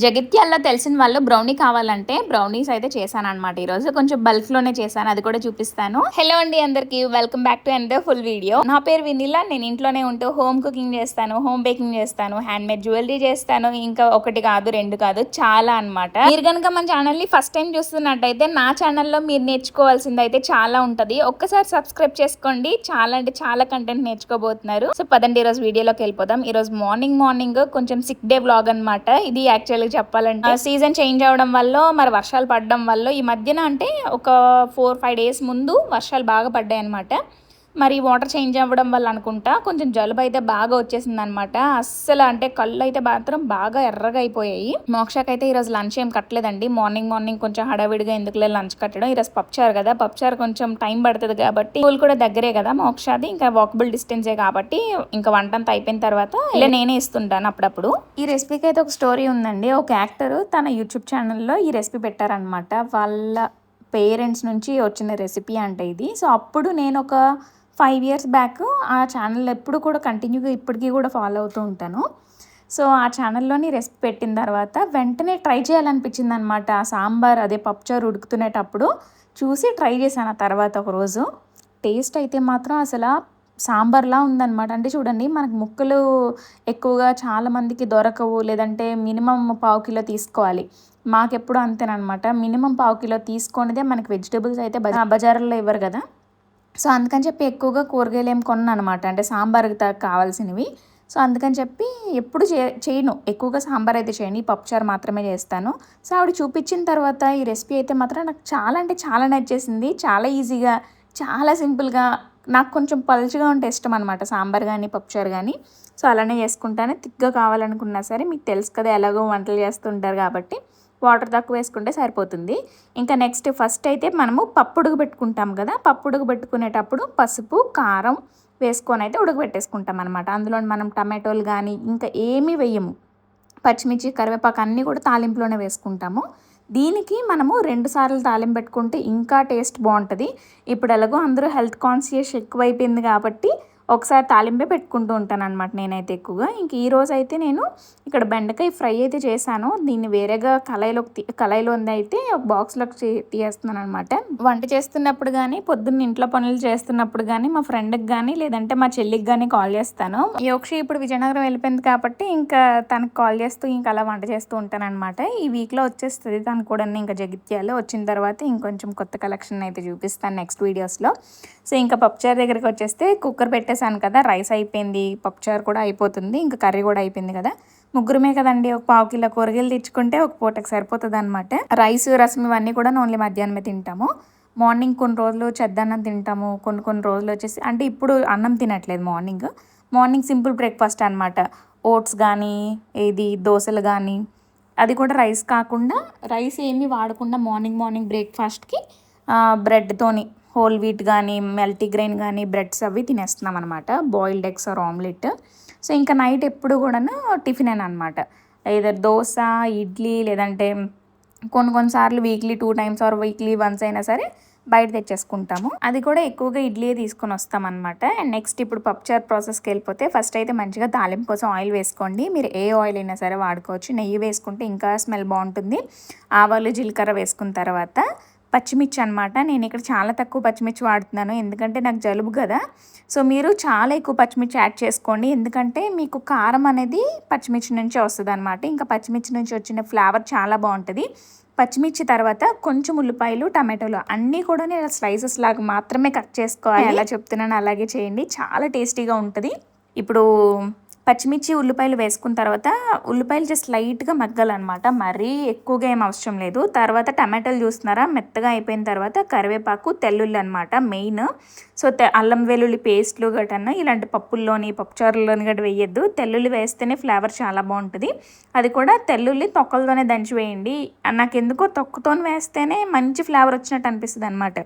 జగిత్యాల్లో తెలిసిన వాళ్ళు బ్రౌనీ కావాలంటే బ్రౌనీస్ అయితే చేశానన్నమాట. ఈరోజు కొంచెం బల్క్‌లోనే చేశాను. అది కూడా చూపిస్తాను. హలో అండి అందరికీ. Welcome back to another full video. నా పేరు వినీలా. నేను ఇంట్లోనే ఉంటూ హోమ్ కుకింగ్ చేస్తాను, హోమ్ బేకింగ్ చేస్తాను, హ్యాండ్‌మేడ్ జ్యువెలరీ చేస్తాను. ఇంకా ఒకటి కాదు, రెండు కాదు, చాలా అన్నమాట. మీరు కనుక మన ఛానల్‌ని ఫస్ట్ టైం చూస్తున్నట్టయితే నా ఛానల్‌లో మీరు నేర్చుకోవాల్సింది అయితే చాలా ఉంటది. ఒక్కసారి సబ్స్క్రైబ్ చేసుకోండి. చాలా అంటే చాలా కంటెంట్ నేర్చుకోబోతున్నారు. సో పదండి ఈరోజు వీడియోలోకి వెళ్ళిపోదాం. ఈరోజు మార్నింగ్ కొంచెం సిక్ డే వ్లాగ్ అన్నమాట. ఇది యాక్చువల్ చెప్పాలంటే సీజన్ చేంజ్ అవడం వల్ల మరి వర్షాలు పడడం వల్ల ఈ మధ్యన అంటే ఒక 4-5 డేస్ ముందు వర్షాలు బాగా పడ్డాయి అనమాట. మరి వాటర్ చేంజ్ అవ్వడం వల్ల అనుకుంటా కొంచెం జలుబు అయితే బాగా వచ్చేసింది అనమాట. అస్సలు అంటే కళ్ళు అయితే మాత్రం బాగా ఎర్రగా అయిపోయాయి. మోక్షకైతే ఈరోజు లంచ్ ఏం కట్టలేదండి. మార్నింగ్ కొంచెం హడావిడిగా ఎందుకులే లంచ్ కట్టడం. ఈరోజు పప్పుచారు కదా, పప్పుచారు కొంచెం టైం పడుతుంది కాబట్టి స్కూల్ కూడా దగ్గరే కదా మోక్షది, ఇంకా వాకబుల్ డిస్టెన్సే కాబట్టి ఇంకా వంట అంతా అయిపోయిన తర్వాత ఇలా నేనే ఇస్తుంటాను అప్పుడప్పుడు. ఈ రెసిపీకి అయితే ఒక స్టోరీ ఉందండి. ఒక యాక్టర్ తన యూట్యూబ్ ఛానల్లో ఈ రెసిపీ పెట్టారనమాట. వాళ్ళ పేరెంట్స్ నుంచి వచ్చిన రెసిపీ అంటే ఇది. సో అప్పుడు నేను ఒక 5 years బ్యాక్ ఆ ఛానల్ ఎప్పుడు కూడా కంటిన్యూగా ఇప్పటికీ కూడా ఫాలో అవుతూ ఉంటాను. సో ఆ ఛానల్లోని రెసిపీ పెట్టిన తర్వాత వెంటనే ట్రై చేయాలనిపించింది అనమాట. ఆ సాంబార్ అదే పప్పుచారు ఉడుకుతునేటప్పుడు చూసి ట్రై చేశాను. ఆ తర్వాత ఒకరోజు టేస్ట్ అయితే మాత్రం అసలు సాంబార్లా ఉందన్నమాట. అంటే చూడండి, మనకు ముక్కలు ఎక్కువగా చాలామందికి దొరకవు, లేదంటే మినిమం 1/2 కిలో తీసుకోవాలి. మాకెప్పుడు అంతేనమాట. మినిమం 1/2 కిలో తీసుకునేదే మనకి వెజిటేబుల్స్ అయితే బజార్లో ఇవ్వరు కదా. సో అందుకని చెప్పి ఎక్కువగా కూరగాయలు ఏం కొన్నాను అనమాట. అంటే సాంబార్కి కావాల్సినవి. సో అందుకని చెప్పి ఎప్పుడు చేయను, ఎక్కువగా సాంబార్ అయితే చేయను, ఈ పప్పుచారు మాత్రమే చేస్తాను. సో ఆవిడ చూపించిన తర్వాత ఈ రెసిపీ అయితే మాత్రం నాకు చాలా అంటే చాలా నచ్చేసింది. చాలా ఈజీగా, చాలా సింపుల్గా, నాకు కొంచెం పలుచగా ఉంటే ఇష్టం అనమాట సాంబార్ కానీ పప్పుచారు కానీ. సో అలానే చేసుకుంటాను. తిక్గా కావాలనుకున్నా సరే, మీకు తెలుసు కదా ఎలాగో వంటలు చేస్తుంటారు కాబట్టి వాటర్ తక్కువ వేసుకుంటే సరిపోతుంది. ఇంకా నెక్స్ట్ ఫస్ట్ అయితే మనము పప్పు ఉడకబెట్టుకుంటాం కదా. పప్పు ఉడకబెట్టుకునేటప్పుడు పసుపు, కారం వేసుకొని అయితే ఉడకబెట్టేసుకుంటాం అనమాట. అందులో మనం టమాటోలు కానీ ఇంకా ఏమీ వేయము. పచ్చిమిర్చి, కరివేపాకు అన్నీ కూడా తాలింపులోనే వేసుకుంటాము. దీనికి మనము 2 సార్లు తాలింపు పెట్టుకుంటే ఇంకా టేస్ట్ బాగుంటుంది. ఇప్పుడు ఎలాగో అందరూ హెల్త్ కాన్షియస్ ఎక్కువైపోయింది కాబట్టి ఒకసారి తాలింపే పెట్టుకుంటూ ఉంటాను అనమాట నేనైతే ఎక్కువగా. ఇంక ఈరోజు అయితే నేను ఇక్కడ బెండకాయ ఫ్రై అయితే చేశాను. దీన్ని వేరేగా కళాయిలో అయితే ఒక బాక్స్లోకి తీయేస్తున్నాను అనమాట. వంట చేస్తున్నప్పుడు కానీ, పొద్దున్న ఇంట్లో పనులు చేస్తున్నప్పుడు కానీ, మా ఫ్రెండ్కి కానీ లేదంటే మా చెల్లికి కానీ కాల్ చేస్తాను. యోక్షి ఇప్పుడు విజయనగరం వెళ్ళిపోయింది కాబట్టి ఇంకా తనకు కాల్ చేస్తూ ఇంకా అలా వంట చేస్తూ ఉంటాను అనమాట. ఈ వీక్లో వచ్చేస్తుంది తను కూడా. ఇంకా జగిత్యాల్లో వచ్చిన తర్వాత ఇంకొంచెం కొత్త కలెక్షన్ అయితే చూపిస్తాను నెక్స్ట్ వీడియోస్లో. సో ఇంకా పప్పుచారు దగ్గరికి వచ్చేస్తే కుక్కర్ పెట్టేశాను కదా, రైస్ అయిపోయింది, పప్పుచారు కూడా అయిపోతుంది, ఇంకా కర్రీ కూడా అయిపోయింది కదా. ముగ్గురమే కదండి, ఒక 1/2 కిలో కూరగాయలు తెచ్చుకుంటే ఒక పూటకి సరిపోతుంది అనమాట. రైస్, రసం ఇవన్నీ కూడా ఓన్లీ మధ్యాహ్నమే తింటాము. మార్నింగ్ కొన్ని రోజులు చెద్దన్నం తింటాము, కొన్ని రోజులు వచ్చేసి అంటే ఇప్పుడు అన్నం తినట్లేదు. మార్నింగ్ సింపుల్ బ్రేక్ఫాస్ట్ అనమాట. ఓట్స్ కానీ, దోశలు కానీ, అది కూడా రైస్ కాకుండా, రైస్ ఏమీ వాడకుండా మార్నింగ్ బ్రేక్ఫాస్ట్కి బ్రెడ్తోని హోల్ వీట్ కానీ, మల్టీగ్రెయిన్ కానీ బ్రెడ్స్ అవి తినేస్తున్నాం అనమాట. Boiled eggs or omelette. So ఇంకా నైట్ ఎప్పుడు కూడా టిఫిన్ అనమాట. ఏదర్ దోశ, ఇడ్లీ, లేదంటే కొన్నిసార్లు weekly 2 times or weekly once అయినా సరే బయట తెచ్చేసుకుంటాము. అది కూడా ఎక్కువగా ఇడ్లీ తీసుకొని వస్తాం అనమాట. అండ్ నెక్స్ట్ ఇప్పుడు పప్పుచారు ప్రాసెస్కి వెళ్ళిపోతే ఫస్ట్ అయితే మంచిగా తాలింపు కోసం ఆయిల్ వేసుకోండి. మీరు ఏ ఆయిల్ అయినా సరే వాడుకోవచ్చు. నెయ్యి వేసుకుంటే ఇంకా స్మెల్ బాగుంటుంది. ఆవాలు, జీలకర్ర వేసుకున్న తర్వాత పచ్చిమిర్చి అనమాట. నేను ఇక్కడ చాలా తక్కువ పచ్చిమిర్చి వాడుతున్నాను, ఎందుకంటే నాకు జలుబు కదా. సో మీరు చాలా ఎక్కువ పచ్చిమిర్చి యాడ్ చేసుకోండి, ఎందుకంటే మీకు కారం అనేది పచ్చిమిర్చి నుంచే వస్తుంది అనమాట. ఇంకా పచ్చిమిర్చి నుంచి వచ్చిన ఫ్లేవర్ చాలా బాగుంటుంది. పచ్చిమిర్చి తర్వాత కొంచెం ఉల్లిపాయలు, టమాటోలు అన్నీ కూడా నేను స్లైసెస్ లాగా మాత్రమే కట్ చేసుకోవాలి. ఎలా చెప్తున్నాను అలాగే చేయండి, చాలా టేస్టీగా ఉంటుంది. ఇప్పుడు పచ్చిమిర్చి, ఉల్లిపాయలు వేసుకున్న తర్వాత ఉల్లిపాయలు జస్ట్ లైట్గా మగ్గాలన్నమాట, మరీ ఎక్కువగా ఏం అవసరం లేదు. తర్వాత టమాటాలు చూస్తున్నారా మెత్తగా అయిపోయిన తర్వాత కరివేపాకు, తెల్లుల్లి అనమాట మెయిన్. సో అల్లం వెల్లుల్లి పేస్ట్లు గట్టన్నా ఇలాంటి పప్పుల్లోని, పప్పుచారుల్లోని గట్రా వేయద్దు. తెల్లుల్లి వేస్తేనే ఫ్లేవర్ చాలా బాగుంటుంది. అది కూడా తెల్లుల్లి తొక్కలతోనే దంచి వేయండి. నాకు ఎందుకో తొక్కతో వేస్తేనే మంచి ఫ్లేవర్ వచ్చినట్టు అనిపిస్తుంది అనమాట.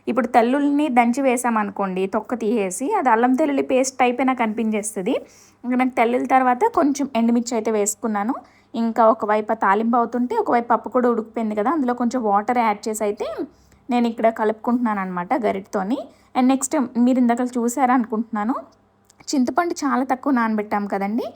ఇప్పుడు తెల్లుల్లిని దంచి వేసామనుకోండి, తొక్క తీసేసి, అది అల్లం తెల్లుల్లి పేస్ట్ టైపే నాకు అనిపించేస్తుంది. ఇంకా నాకు తెల్లుల్లి తర్వాత కొంచెం ఎండుమిర్చి అయితే వేసుకున్నాను. ఇంకా ఒకవైపు తాలింపు అవుతుంటే ఒకవైపు పప్పు కూడా ఉడికిపోయింది కదా, అందులో కొంచెం వాటర్ యాడ్ చేసి అయితే నేను ఇక్కడ కలుపుకుంటున్నాను అనమాట గరిటతోని. అండ్ నెక్స్ట్ మీరు ఇందాక చూసారా అనుకుంటున్నాను, చింతపండు చాలా తక్కువ నానబెట్టాం కదండి.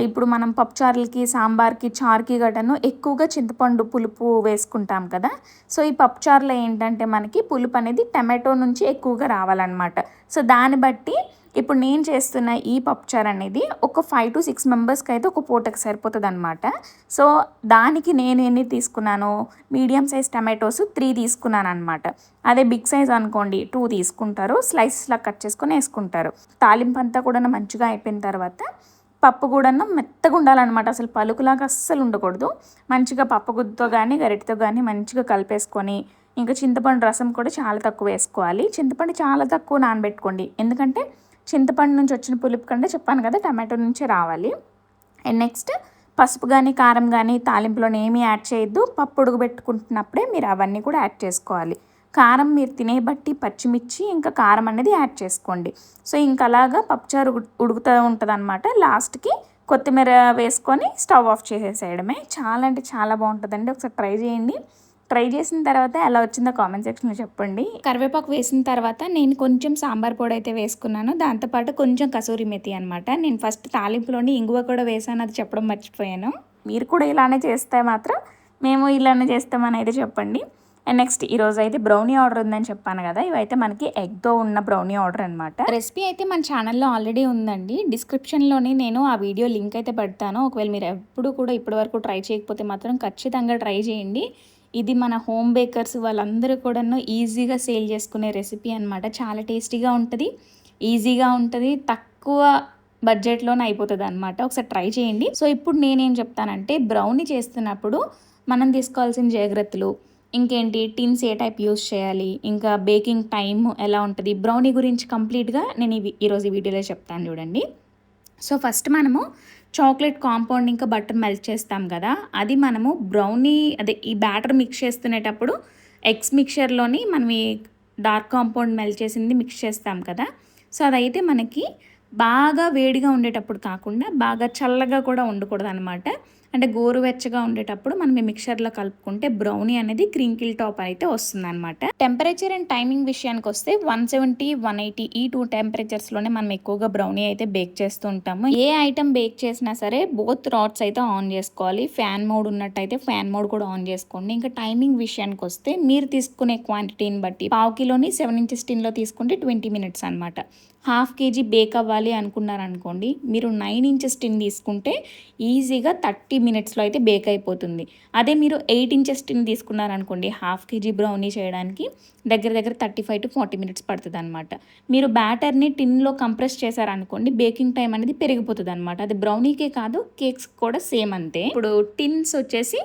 ఇప్పుడు మనం పప్పుచారులకి, సాంబార్కి, చారుకి గటను ఎక్కువగా చింతపండు పులుపు వేసుకుంటాం కదా. సో ఈ పప్పుచారులో ఏంటంటే మనకి పులుపు అనేది టమాటో నుంచి ఎక్కువగా రావాలన్నమాట. సో దాన్ని బట్టి ఇప్పుడు నేను చేస్తున్న ఈ పప్పుచారు అనేది ఒక 5 to 6 మెంబర్స్కి అయితే ఒక పూటకి సరిపోతుంది అనమాట. సో దానికి నేను ఎన్ని తీసుకున్నాను, మీడియం సైజ్ టమాటోస్ 3 తీసుకున్నాను అనమాట. అదే బిగ్ సైజ్ అనుకోండి 2 తీసుకుంటారు, స్లైసెస్లా కట్ చేసుకొని వేసుకుంటారు. తాలింపు అంతా కూడా మంచిగా అయిపోయిన తర్వాత పప్పు కూడాను మెత్తగా ఉండాలన్నమాట. అసలు పలుకులాగా అస్సలు ఉండకూడదు. మంచిగా పప్పు గుత్తితో కానీ గరిటెతో కానీ మంచిగా కలిపేసుకొని, ఇంకా చింతపండు రసం కూడా చాలా తక్కువ వేసుకోవాలి. చింతపండు చాలా తక్కువ నానబెట్టుకోండి, ఎందుకంటే చింతపండు నుంచి వచ్చిన పులుపు కంటే చెప్పాను కదా టమాటో నుంచే రావాలి. అండ్ నెక్స్ట్ పసుపు కానీ కారం కానీ తాలింపులోనే ఏమీ యాడ్ చేయొద్దు. పప్పు ఉడకబెట్టుకుంటున్నప్పుడే మీరు అవన్నీ కూడా యాడ్ చేసుకోవాలి. కారం మీరు తినే బట్టి పచ్చిమిర్చి ఇంకా కారం అనేది యాడ్ చేసుకోండి. సో ఇంకా అలాగా పప్పుచారు ఉడుకుతూ ఉంటుంది అనమాట. లాస్ట్కి కొత్తిమీర వేసుకొని స్టవ్ ఆఫ్ చేసేసేయడమే. చాలా అంటే చాలా బాగుంటుందండి, ఒకసారి ట్రై చేయండి. ట్రై చేసిన తర్వాత ఎలా వచ్చిందో కామెంట్ సెక్షన్లో చెప్పండి. కరివేపాకు వేసిన తర్వాత నేను కొంచెం సాంబార్ పొడి అయితే వేసుకున్నాను, దాంతోపాటు కొంచెం కసూరి మెతి అనమాట. నేను ఫస్ట్ తాలింపులోని ఇంగువ కూడా వేసాను, అది చెప్పడం మర్చిపోయాను. మీరు కూడా ఇలానే చేస్తే మాత్రం మేము ఇలానే చేస్తామని అయితే చెప్పండి. అండ్ నెక్స్ట్ ఈరోజు అయితే బ్రౌనీ ఆర్డర్ ఉందని చెప్పాను కదా, ఇవైతే మనకి ఎగ్తో ఉన్న బ్రౌనీ ఆర్డర్ అనమాట. రెసిపీ అయితే మన ఛానల్లో ఆల్రెడీ ఉందండి, డిస్క్రిప్షన్లోని నేను ఆ వీడియో లింక్ అయితే పెడతాను. ఒకవేళ మీరు ఎప్పుడు కూడా ఇప్పటివరకు ట్రై చేయకపోతే మాత్రం ఖచ్చితంగా ట్రై చేయండి. ఇది మన హోమ్ బేకర్స్ వాళ్ళందరూ కూడాను ఈజీగా సేల్ చేసుకునే రెసిపీ అనమాట. చాలా టేస్టీగా ఉంటుంది, ఈజీగా ఉంటుంది, తక్కువ బడ్జెట్లోనే అయిపోతుంది అనమాట. ఒకసారి ట్రై చేయండి. సో ఇప్పుడు నేనేం చెప్తానంటే, బ్రౌనీ చేస్తున్నప్పుడు మనం తీసుకోవాల్సిన జాగ్రత్తలు ఇంకేంటి, టిన్స్ ఏ టైప్ యూస్ చేయాలి, ఇంకా బేకింగ్ టైం ఎలా ఉంటుంది, బ్రౌనీ గురించి కంప్లీట్గా నేను ఈరోజు ఈ వీడియోలో చెప్తాను చూడండి. సో ఫస్ట్ మనము చాక్లెట్ కాంపౌండ్ ఇంకా బటర్ మెల్ట్ చేస్తాం కదా, అది మనము బ్రౌనీ అదే ఈ బ్యాటర్ మిక్స్ చేస్తునేటప్పుడు ఎగ్స్ మిక్చర్లోని మనం ఈ డార్క్ కాంపౌండ్ మెల్ట్ చేసింది మిక్స్ చేస్తాం కదా. సో అదైతే మనకి బాగా వేడిగా ఉండేటప్పుడు కాకుండా బాగా చల్లగా కూడా ఉండకూడదు అనమాట. అంటే గోరువెచ్చగా ఉండేటప్పుడు మనం ఈ మిక్చర్లో కలుపుకుంటే బ్రౌనీ అనేది క్రింకిల్ టాప్ అయితే వస్తుంది అనమాట. టెంపరేచర్ అండ్ టైమింగ్ విషయానికి వస్తే 170, 180 ఈ 2 టెంపరేచర్స్లోనే మనం ఎక్కువగా బ్రౌనీ అయితే బేక్ చేస్తూ ఉంటాము. ఏ ఐటమ్ బేక్ చేసినా సరే బోత్ రాడ్స్ అయితే ఆన్ చేసుకోవాలి. ఫ్యాన్ మోడ్ ఉన్నట్టయితే ఫ్యాన్ మోడ్ కూడా ఆన్ చేసుకోండి. ఇంకా టైమింగ్ విషయానికి వస్తే మీరు తీసుకునే క్వాంటిటీని బట్టి 1/2 కిలోని 7 inches టిన్లో తీసుకుంటే 20 minutes అనమాట. 1/2 kg బేక్ అవ్వాలి అనుకున్నారనుకోండి, మీరు 9 inches టిన్ తీసుకుంటే ఈజీగా 30 minutesలో అయితే బేక్ అయిపోతుంది. అదే మీరు 8 inches టిన్ తీసుకున్నారనుకోండి 1/2 kg బ్రౌనీ చేయడానికి దగ్గర 35 to 40 minutes పడుతుంది అనమాట. మీరు బ్యాటర్ని టిన్లో కంప్రెస్ చేశారనుకోండి బేకింగ్ టైం అనేది పెరిగిపోతుంది అనమాట. అది బ్రౌనీకే కాదు కేక్స్ కూడా సేమ్ అంతే. ఇప్పుడు టిన్స్ వచ్చేసి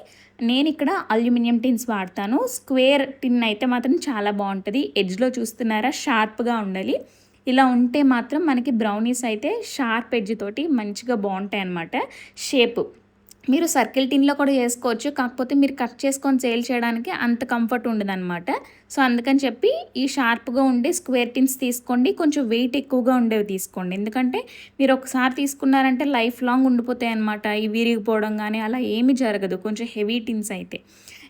నేను ఇక్కడ అల్యూమినియం టిన్స్ వాడతాను. స్క్వేర్ టిన్ అయితే మాత్రం చాలా బాగుంటుంది. ఎడ్జ్లో చూస్తున్నారా షార్ప్గా ఉండాలి. ఇలా ఉంటే మాత్రం మనకి బ్రౌనీస్ అయితే షార్ప్ ఎడ్జ్ తోటి మంచిగా బాగుంటాయి అన్నమాట. షేప్ మీరు సర్కిల్ టిన్లో కూడా చేసుకోవచ్చు, కాకపోతే మీరు కట్ చేసుకొని సేల్ చేయడానికి అంత కంఫర్ట్ ఉండదన్నమాట. సో అందుకని చెప్పి ఈ షార్ప్గా ఉండే స్క్వేర్ టిన్స్ తీసుకోండి, కొంచెం వెయిట్ ఎక్కువగా ఉండేవి తీసుకోండి. ఎందుకంటే మీరు ఒకసారి తీసుకున్నారంటే లైఫ్ లాంగ్ ఉండిపోతాయి అన్నమాట. ఇవి విరిగిపోవడం కానీ అలా ఏమీ జరగదు, కొంచెం హెవీ టిన్స్ అయితే.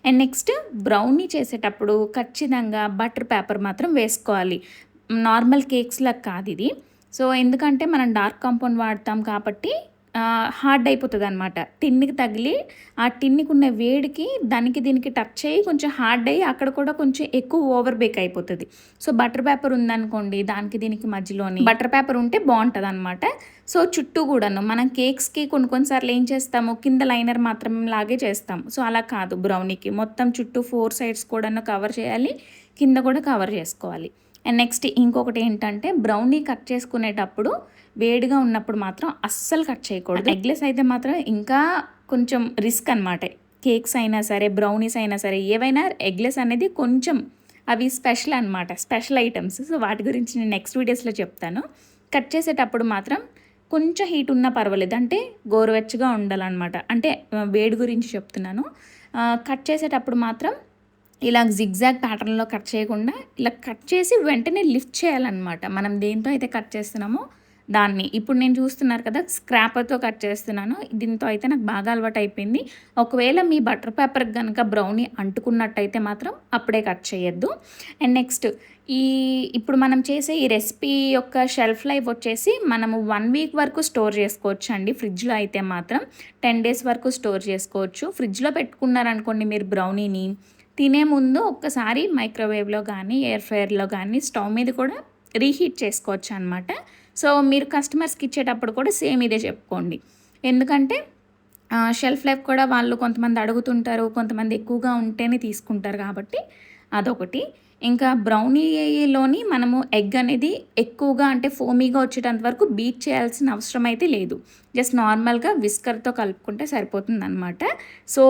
అండ్ నెక్స్ట్ బ్రౌనీ చేసేటప్పుడు ఖచ్చితంగా బటర్ పేపర్ మాత్రం వేసుకోవాలి. నార్మల్ కేక్స్లా కాదు ఇది. సో ఎందుకంటే మనం డార్క్ కాంపౌండ్ వాడతాం కాబట్టి హార్డ్ అయిపోతుంది అనమాట. టిన్నికి తగిలి ఆ టిన్నికి ఉన్న వేడికి దానికి దీనికి టచ్ అయ్యి కొంచెం హార్డ్ అయ్యి అక్కడ కూడా కొంచెం ఎక్కువ ఓవర్ బేక్ అయిపోతుంది. సో బటర్ పేపర్ ఉందనుకోండి, దానికి దీనికి మధ్యలోని బటర్ పేపర్ ఉంటే బాగుంటుంది అనమాట. సో చుట్టూ కూడాను మనం కేక్స్కి కొన్నిసార్లు ఏం చేస్తాము, కింద లైనర్ మాత్రం లాగే చేస్తాం. సో అలా కాదు, బ్రౌనీకి మొత్తం చుట్టూ 4 sides కూడాను కవర్ చేయాలి, కింద కూడా కవర్ చేసుకోవాలి. అండ్ నెక్స్ట్ ఇంకొకటి ఏంటంటే, బ్రౌనీ కట్ చేసుకునేటప్పుడు వేడిగా ఉన్నప్పుడు మాత్రం అస్సలు కట్ చేయకూడదు. ఎగ్లెస్ అయితే మాత్రం ఇంకా కొంచెం రిస్క్ అనమాట. కేక్స్ అయినా సరే బ్రౌనీస్ అయినా సరే ఏవైనా ఎగ్లెస్ అనేది కొంచెం అవి స్పెషల్ అనమాట, స్పెషల్ ఐటమ్స్. సో వాటి గురించి నేను నెక్స్ట్ వీడియోస్లో చెప్తాను. కట్ చేసేటప్పుడు మాత్రం కొంచెం హీట్ ఉన్నా పర్వాలేదు, అంటే గోరువెచ్చగా ఉండాలన్నమాట. అంటే వేడి గురించి చెప్తున్నాను. కట్ చేసేటప్పుడు మాత్రం ఇలా జిగ్జాగ్ ప్యాటర్న్లో కట్ చేయకుండా ఇలా కట్ చేసి వెంటనే లిఫ్ట్ చేయాలన్నమాట. మనం దేంతో అయితే కట్ చేస్తున్నామో దాన్ని ఇప్పుడు నేను చూస్తున్నారు కదా స్క్రాపర్తో కట్ చేస్తున్నాను. దీంతో అయితే నాకు బాగా అలవాటు అయిపోయింది. ఒకవేళ మీ బటర్ పేపర్కి కనుక బ్రౌనీ అంటుకున్నట్టయితే మాత్రం అప్పుడే కట్ చేయొద్దు. అండ్ నెక్స్ట్ ఇప్పుడు మనం చేసే ఈ రెసిపీ యొక్క షెల్ఫ్ లైఫ్ వచ్చేసి మనము 1 వీక్ వరకు స్టోర్ చేసుకోవచ్చు అండి. ఫ్రిడ్జ్లో అయితే మాత్రం 10 డేస్ వరకు స్టోర్ చేసుకోవచ్చు. ఫ్రిడ్జ్లో పెట్టుకున్నారనుకోండి మీరు బ్రౌనీని, తినే ముందు ఒక్కసారి మైక్రోవేవ్లో కానీ ఎయిర్ ఫ్రైయర్లో కానీ స్టవ్ మీద కూడా రీహీట్ చేసుకోవచ్చు అనమాట. సో మీరు కస్టమర్స్కి ఇచ్చేటప్పుడు కూడా సేమ్ ఇదే చెప్పుకోండి. ఎందుకంటే షెల్ఫ్ లైఫ్ కూడా వాళ్ళు కొంతమంది అడుగుతుంటారు, కొంతమంది ఎక్కువగా ఉంటేనే తీసుకుంటారు కాబట్టి అదొకటి. ఇంకా బ్రౌనీలోని మనము ఎగ్ అనేది ఎక్కువగా అంటే ఫోమీగా వచ్చేటంత వరకు బీట్ చేయాల్సిన అవసరం అయితే లేదు. జస్ట్ నార్మల్గా విస్కర్తో కలుపుకుంటే సరిపోతుందన్నమాట. సో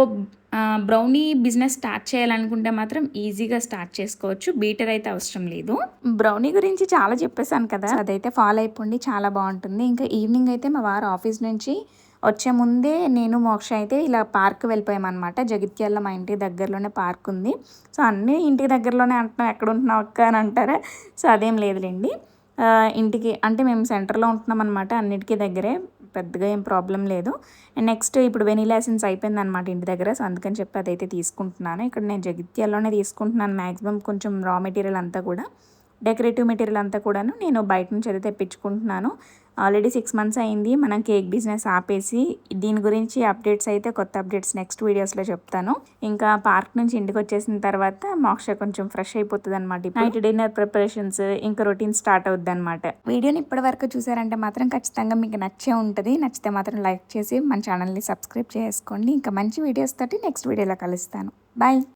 బ్రౌనీ బిజినెస్ స్టార్ట్ చేయాలనుకుంటే మాత్రం ఈజీగా స్టార్ట్ చేసుకోవచ్చు. బీటర్ అయితే అవసరం లేదు. బ్రౌనీ గురించి చాలా చెప్పేశాను కదా, అదైతే ఫాలో అయిపోండి, చాలా బాగుంటుంది. ఇంకా ఈవినింగ్ అయితే మా వారు ఆఫీస్ నుంచి వచ్చే ముందే నేను మోక్ష అయితే ఇలా పార్క్ వెళ్ళిపోయామన్నమాట. జగిత్యాలలో మా ఇంటి దగ్గరలోనే పార్క్ ఉంది. సో అన్నీ ఇంటికి దగ్గరలోనే అంటున్నావు, ఎక్కడ ఉంటున్నావు అక్క అని అంటారా? సో అదేం లేదులేండి. ఇంటికి అంటే మేము సెంటర్లో ఉంటున్నాం అనమాట, అన్నిటికీ దగ్గరే, పెద్దగా ఏం ప్రాబ్లం లేదు. అండ్ నెక్స్ట్ ఇప్పుడు వెనీలా ఎసెన్స్ అయిపోయింది అనమాట ఇంటి దగ్గర. సో అందుకని చెప్పి అదైతే తీసుకుంటున్నాను. ఇక్కడ నేను జగిత్యాలలోనే తీసుకుంటున్నాను మ్యాక్సిమం. కొంచెం రా మెటీరియల్ అంతా కూడా, డెకరేటివ్ మెటీరియల్ అంతా కూడాను నేను బయట నుంచి అయితే తెప్పించుకుంటున్నాను. ఆల్రెడీ 6 మంత్స్ అయింది మనం కేక్ బిజినెస్ ఆపేసి. దీని గురించి అప్డేట్స్ అయితే, కొత్త అప్డేట్స్ నెక్స్ట్ వీడియోస్లో చెప్తాను. ఇంకా పార్క్ నుంచి ఇంటికి వచ్చేసిన తర్వాత మోక్ష కొంచెం ఫ్రెష్ అయిపోతుంది అనమాట. నైట్ డిన్నర్ ప్రిపరేషన్స్ ఇంకా రొటీన్ స్టార్ట్ అవుద్ది అనమాట. వీడియోని ఇప్పటి వరకు చూసారంటే మాత్రం ఖచ్చితంగా మీకు నచ్చే ఉంటుంది. నచ్చితే మాత్రం లైక్ చేసి మన ఛానల్ని సబ్స్క్రైబ్ చేసుకోండి. ఇంకా మంచి వీడియోస్ తోటి నెక్స్ట్ వీడియోలో కలుస్తాను. బాయ్.